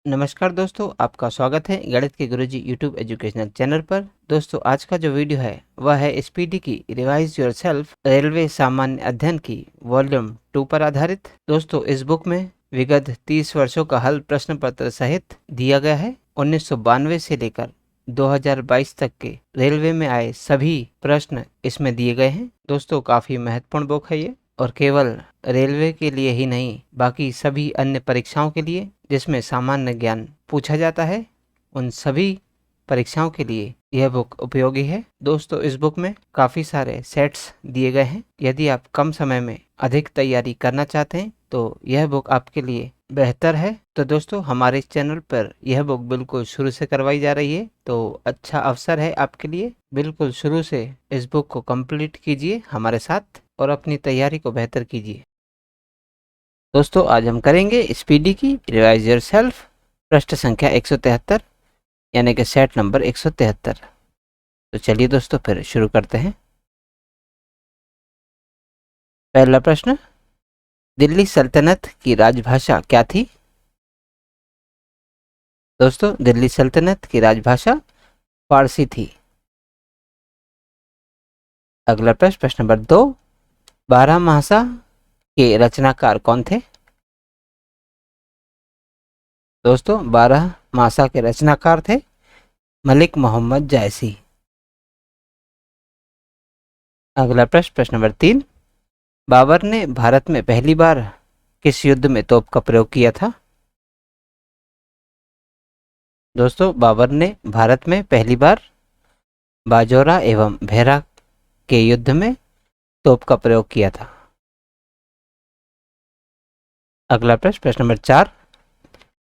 नमस्कार दोस्तों, आपका स्वागत है गणित के गुरुजी यूट्यूब एजुकेशनल चैनल पर। दोस्तों, आज का जो वीडियो है वह है स्पीडी की रिवाइज योरसेल्फ रेलवे सामान्य अध्ययन की वॉल्यूम 2 पर आधारित। दोस्तों, इस बुक में विगत 30 वर्षों का हल प्रश्न पत्र सहित दिया गया है। 1992 से लेकर 2022 तक के रेलवे में आए सभी प्रश्न इसमें दिए गए हैं। दोस्तों, काफी महत्वपूर्ण बुक है ये, और केवल रेलवे के लिए ही नहीं, बाकी सभी अन्य परीक्षाओं के लिए जिसमें सामान्य ज्ञान पूछा जाता है, उन सभी परीक्षाओं के लिए यह बुक उपयोगी है। दोस्तों, इस बुक में काफ़ी सारे सेट्स दिए गए हैं। यदि आप कम समय में अधिक तैयारी करना चाहते हैं तो यह बुक आपके लिए बेहतर है। तो दोस्तों, हमारे इस चैनल पर यह बुक बिल्कुल शुरू से करवाई जा रही है, तो अच्छा अवसर है आपके लिए। बिल्कुल शुरू से इस बुक को कंप्लीट कीजिए हमारे साथ और अपनी तैयारी को बेहतर कीजिए। दोस्तों, आज हम करेंगे स्पीडी की रिवाइज योरसेल्फ पृष्ठ संख्या 173, यानी कि सेट नंबर 173। तो चलिए दोस्तों, फिर शुरू करते हैं। पहला प्रश्न, दिल्ली सल्तनत की राजभाषा क्या थी? दोस्तों, दिल्ली सल्तनत की राजभाषा फारसी थी। अगला प्रश्न, प्रश्न नंबर 2, बारहमासा के रचनाकार कौन थे? दोस्तों, बारहमासा के रचनाकार थे मलिक मोहम्मद जायसी। अगला प्रश्न, प्रश्न नंबर 3, बाबर ने भारत में पहली बार किस युद्ध में तोप का प्रयोग किया था? दोस्तों, बाबर ने भारत में पहली बार बाजोरा एवं भेरा के युद्ध में तोप का प्रयोग किया था। अगला प्रश्न, प्रश्न नंबर 4,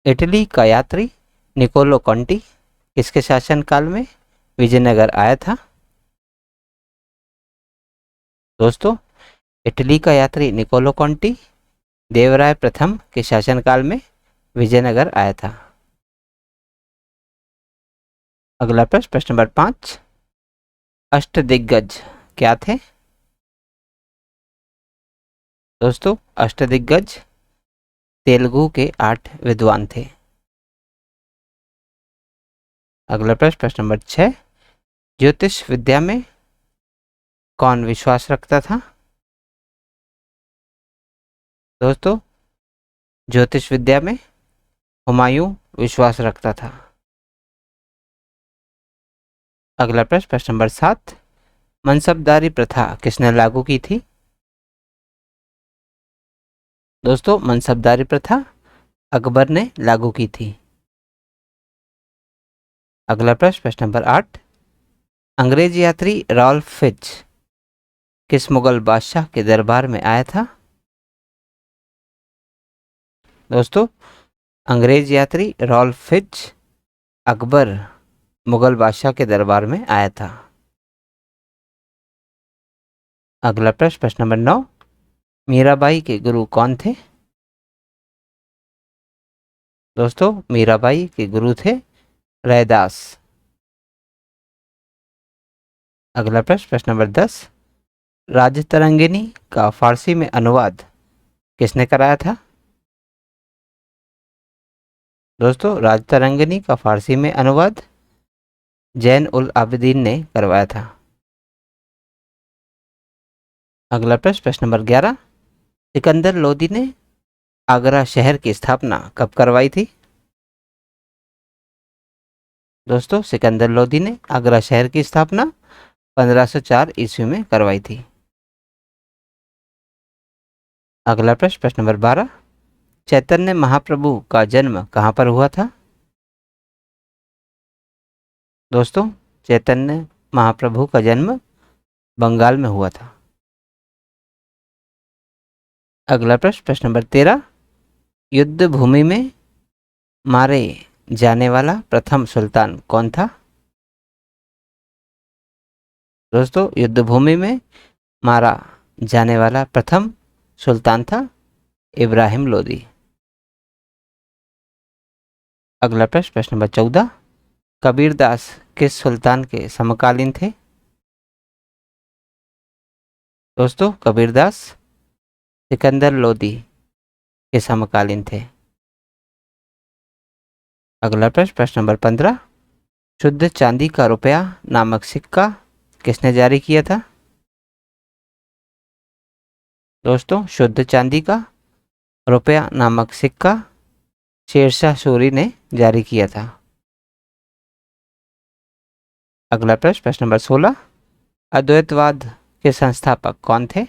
इटली का यात्री निकोलो कंटी किसके शासनकाल में विजयनगर आया था? दोस्तों, इटली का यात्री निकोलो कंटी देवराय प्रथम के शासनकाल में विजयनगर आया था। अगला प्रश्न, प्रश्न नंबर 5, अष्टदिग्गज क्या थे? दोस्तों, अष्टदिग्गज तेलुगु के 8 विद्वान थे। अगला प्रश्न, प्रश्न नंबर 6, ज्योतिष विद्या में कौन विश्वास रखता था? दोस्तों, ज्योतिष विद्या में हुमायूं विश्वास रखता था। अगला प्रश्न, प्रश्न नंबर 7, मनसबदारी प्रथा किसने लागू की थी? दोस्तों, मनसबदारी प्रथा अकबर ने लागू की थी। अगला प्रश्न, प्रश्न नंबर 8, अंग्रेज यात्री रॉल्फ फिच किस मुगल बादशाह के दरबार में आया था? दोस्तों, अंग्रेज यात्री रॉल्फ फिच अकबर मुगल बादशाह के दरबार में आया था। अगला प्रश्न, प्रश्न नंबर 9, मीराबाई के गुरु कौन थे? दोस्तों, मीराबाई के गुरु थे रैदास। अगला प्रश्न, प्रश्न नंबर 10, राजतरंगिणी का फारसी में अनुवाद किसने कराया था? दोस्तों, राजतरंगिणी का फारसी में अनुवाद जैन उल आबिदीन ने करवाया था। अगला प्रश्न, प्रश्न नंबर 11, सिकंदर लोदी ने आगरा शहर की स्थापना कब करवाई थी? दोस्तों, सिकंदर लोदी ने आगरा शहर की स्थापना 1504 ईस्वी में करवाई थी। अगला प्रश्न, प्रश्न नंबर 12, चैतन्य महाप्रभु का जन्म कहाँ पर हुआ था? दोस्तों, चैतन्य महाप्रभु का जन्म बंगाल में हुआ था। अगला प्रश्न, प्रश्न नंबर 13, युद्ध भूमि में मारे जाने वाला प्रथम सुल्तान कौन था? दोस्तों, युद्ध भूमि में मारा जाने वाला प्रथम सुल्तान था इब्राहिम लोदी। अगला प्रश्न, प्रश्न नंबर 14, कबीरदास किस सुल्तान के समकालीन थे? दोस्तों, कबीरदास सिकंदर लोदी के समकालीन थे। अगला प्रश्न, प्रश्न नंबर 15, शुद्ध चांदी का रुपया नामक सिक्का किसने जारी किया था? दोस्तों, शुद्ध चांदी का रुपया नामक सिक्का शेरशाह सूरी ने जारी किया था। अगला प्रश्न, प्रश्न नंबर 16, अद्वैतवाद के संस्थापक कौन थे?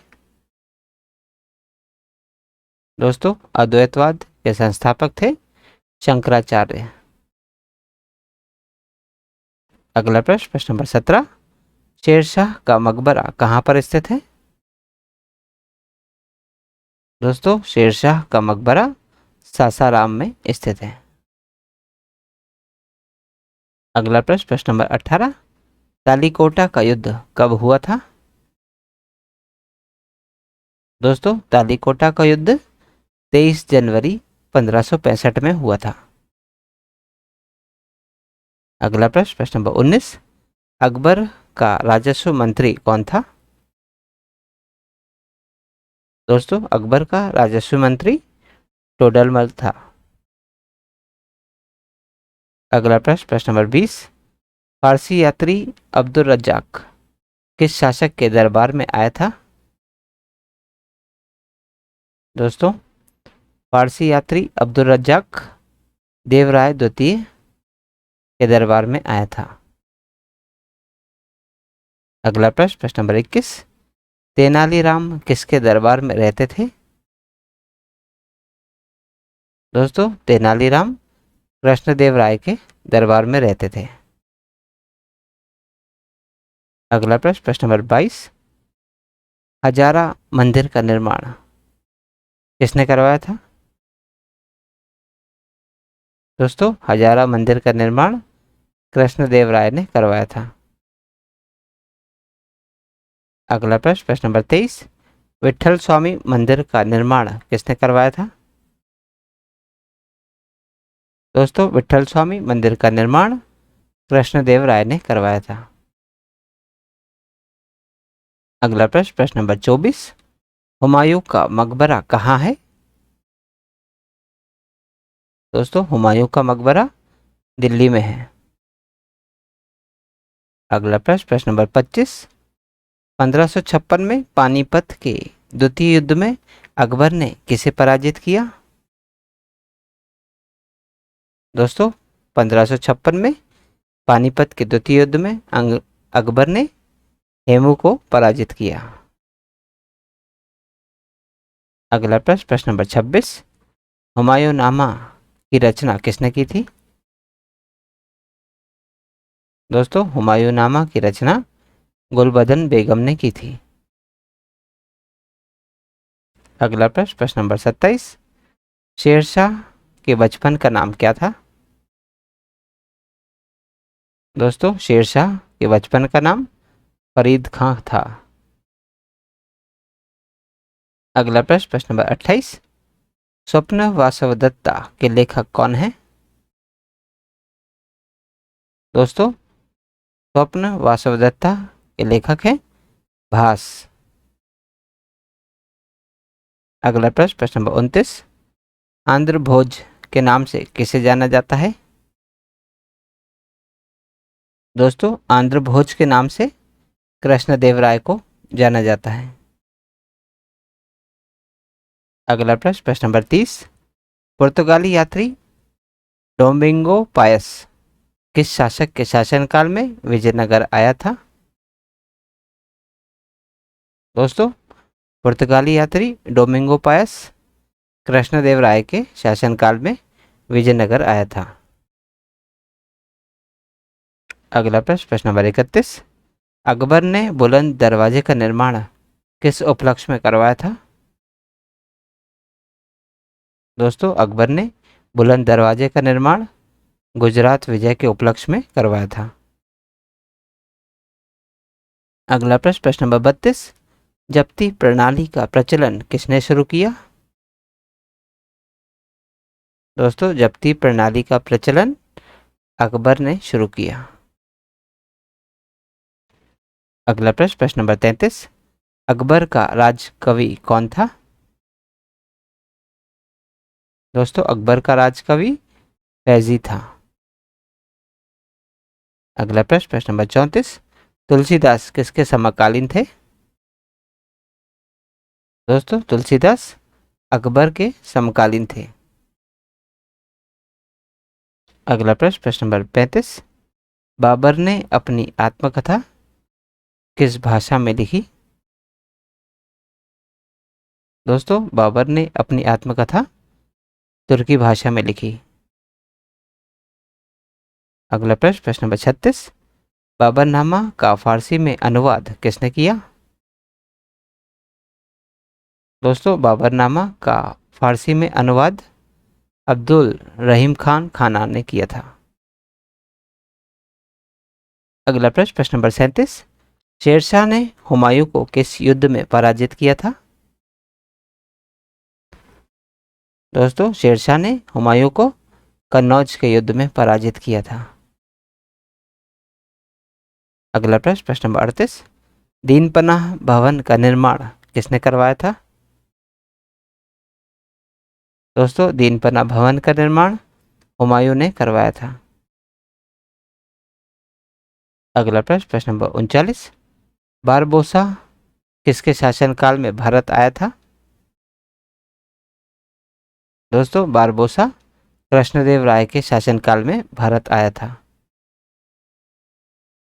दोस्तों, अद्वैतवाद के संस्थापक थे शंकराचार्य। अगला प्रश्न, प्रश्न नंबर 17, शेरशाह का मकबरा कहाँ पर स्थित है? दोस्तों, शेरशाह का मकबरा सासाराम में स्थित है। अगला प्रश्न, प्रश्न नंबर 18, तालीकोटा का युद्ध कब हुआ था? दोस्तों, तालीकोटा का युद्ध 23 जनवरी 1565 में हुआ था। अगला प्रश्न, प्रश्न नंबर 19, अकबर का राजस्व मंत्री कौन था? दोस्तों, अकबर का राजस्व मंत्री टोडरमल था। अगला प्रश्न, प्रश्न नंबर 20, फारसी यात्री अब्दुल रज्जाक किस शासक के दरबार में आया था? दोस्तों, फारसी यात्री अब्दुल रज्जाक देवराय द्वितीय के दरबार में आया था। अगला प्रश्न, प्रश्न नंबर 21, तेनालीराम किसके दरबार में रहते थे? दोस्तों, तेनालीराम कृष्णदेव राय के दरबार में रहते थे। अगला प्रश्न, प्रश्न नंबर 22, हजारा मंदिर का निर्माण किसने करवाया था? दोस्तों, हजारा मंदिर का निर्माण कृष्णदेव राय ने करवाया था। अगला प्रश्न, प्रश्न नंबर 23, विठल स्वामी मंदिर का निर्माण किसने करवाया था? दोस्तों, विठल स्वामी मंदिर का निर्माण कृष्णदेव राय ने करवाया था। अगला प्रश्न, प्रश्न नंबर 24, हुमायूं का मकबरा कहाँ है? दोस्तों, हुमायूं का मकबरा दिल्ली में है। अगला प्रश्न, प्रश्न नंबर 25, 1556 में पानीपत के द्वितीय युद्ध में अकबर ने किसे पराजित किया? दोस्तों, 1556 में पानीपत के द्वितीय युद्ध में अकबर ने हेमू को पराजित किया। अगला प्रश्न, प्रश्न नंबर 26, हुमायूंनामा की रचना किसने की थी? दोस्तों, हुमायूंनामा की रचना गुलबदन बेगम ने की थी। अगला प्रश्न, प्रश्न नंबर 27, शेरशाह के बचपन का नाम क्या था? दोस्तों, शेरशाह के बचपन का नाम फरीद खां था। अगला प्रश्न, प्रश्न नंबर 28, स्वप्न वासवदत्ता के लेखक कौन है? दोस्तों, स्वप्न वासवदत्ता के लेखक हैं भास। अगला प्रश्न, प्रश्न नंबर 29, आंध्र भोज के नाम से किसे जाना जाता है? दोस्तों, आंध्र भोज के नाम से कृष्णदेवराय को जाना जाता है। अगला प्रश्न, प्रश्न नंबर 30, पुर्तगाली यात्री डोमिंगो पायस किस शासक के शासनकाल में विजयनगर आया था? दोस्तों, पुर्तगाली यात्री डोमिंगो पायस कृष्णदेवराय के शासनकाल में विजयनगर आया था। अगला प्रश्न, प्रश्न नंबर 31, अकबर ने बुलंद दरवाजे का निर्माण किस उपलक्ष्य में करवाया था? दोस्तों, अकबर ने बुलंद दरवाजे का निर्माण गुजरात विजय के उपलक्ष्य में करवाया था। अगला प्रश्न, प्रश्न नंबर 32, जब्ती प्रणाली का प्रचलन किसने शुरू किया? दोस्तों, जब्ती प्रणाली का प्रचलन अकबर ने शुरू किया। अगला प्रश्न, प्रश्न नंबर 33, अकबर का राजकवि कौन था? दोस्तों, अकबर का राजकवि फैजी था। अगला प्रश्न, प्रश्न नंबर 34, तुलसीदास किसके समकालीन थे? दोस्तों तुलसीदास अकबर के समकालीन थे। अगला प्रश्न, प्रश्न नंबर 35, बाबर ने अपनी आत्मकथा किस भाषा में लिखी? दोस्तों बाबर ने अपनी आत्मकथा तुर्की भाषा में लिखी। अगला प्रश्न, प्रश्न नंबर 36, बाबरनामा का फारसी में अनुवाद किसने किया? दोस्तों बाबरनामा का फारसी में अनुवाद अब्दुल रहीम खान खाना ने किया था। अगला प्रश्न, प्रश्न नंबर 37, शेरशाह ने हुमायूं को किस युद्ध में पराजित किया था? दोस्तों शेरशाह ने हुमायूं को कन्नौज के युद्ध में पराजित किया था। अगला प्रश्न, प्रश्न नंबर 38, दीन पनाह भवन का निर्माण किसने करवाया था? दोस्तों दीन पनाह भवन का निर्माण हुमायूं ने करवाया था। अगला प्रश्न, प्रश्न नंबर 39, बारबोसा किसके शासनकाल में भारत आया था? दोस्तों बारबोसा कृष्णदेव राय के शासनकाल में भारत आया था।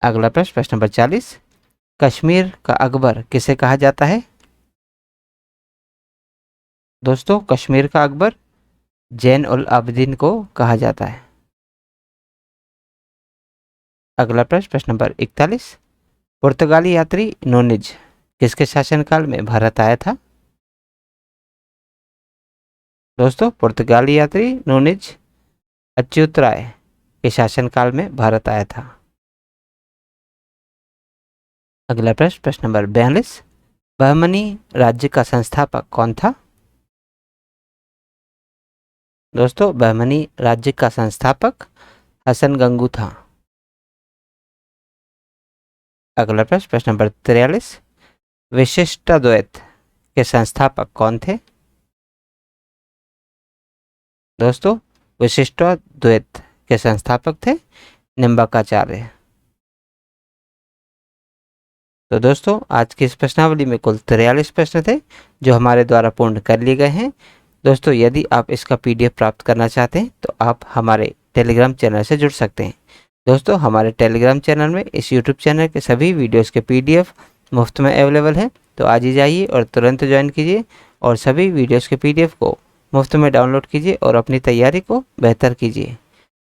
अगला प्रश्न, प्रश्न नंबर 40, कश्मीर का अकबर किसे कहा जाता है? दोस्तों कश्मीर का अकबर जैन उल आबिदीन को कहा जाता है। अगला प्रश्न, प्रश्न नंबर 41, पुर्तगाली यात्री नूनिज किसके शासनकाल में भारत आया था? दोस्तों पुर्तगाली यात्री नूनिज अच्युत राय के शासनकाल में भारत आया था। अगला प्रश्न, प्रश्न नंबर 42, बहमनी राज्य का संस्थापक कौन था? दोस्तों बहमनी राज्य का संस्थापक हसन गंगू था। अगला प्रश्न, प्रश्न नंबर 43, विशिष्टाद्वैत के संस्थापक कौन थे? दोस्तों विशिष्टाद्वैत के संस्थापक थे निम्बार्काचार्य। तो दोस्तों आज की इस प्रश्नावली में कुल 43 प्रश्न थे जो हमारे द्वारा पूर्ण कर लिए गए हैं। दोस्तों यदि आप इसका PDF प्राप्त करना चाहते हैं तो आप हमारे टेलीग्राम चैनल से जुड़ सकते हैं। दोस्तों हमारे टेलीग्राम चैनल में इस YouTube चैनल के सभी वीडियोस के PDF मुफ्त में अवेलेबल है, तो आज ही जाइए और तुरंत ज्वाइन कीजिए और सभी वीडियोस के PDF को मुफ्त में डाउनलोड कीजिए और अपनी तैयारी को बेहतर कीजिए।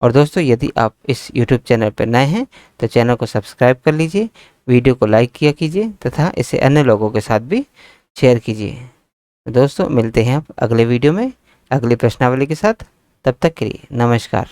और दोस्तों यदि आप इस YouTube चैनल पर नए हैं तो चैनल को सब्सक्राइब कर लीजिए, वीडियो को लाइक किया कीजिए तथा इसे अन्य लोगों के साथ भी शेयर कीजिए। दोस्तों मिलते हैं आप अगले वीडियो में अगली प्रश्नावली के साथ, तब तक के लिए नमस्कार।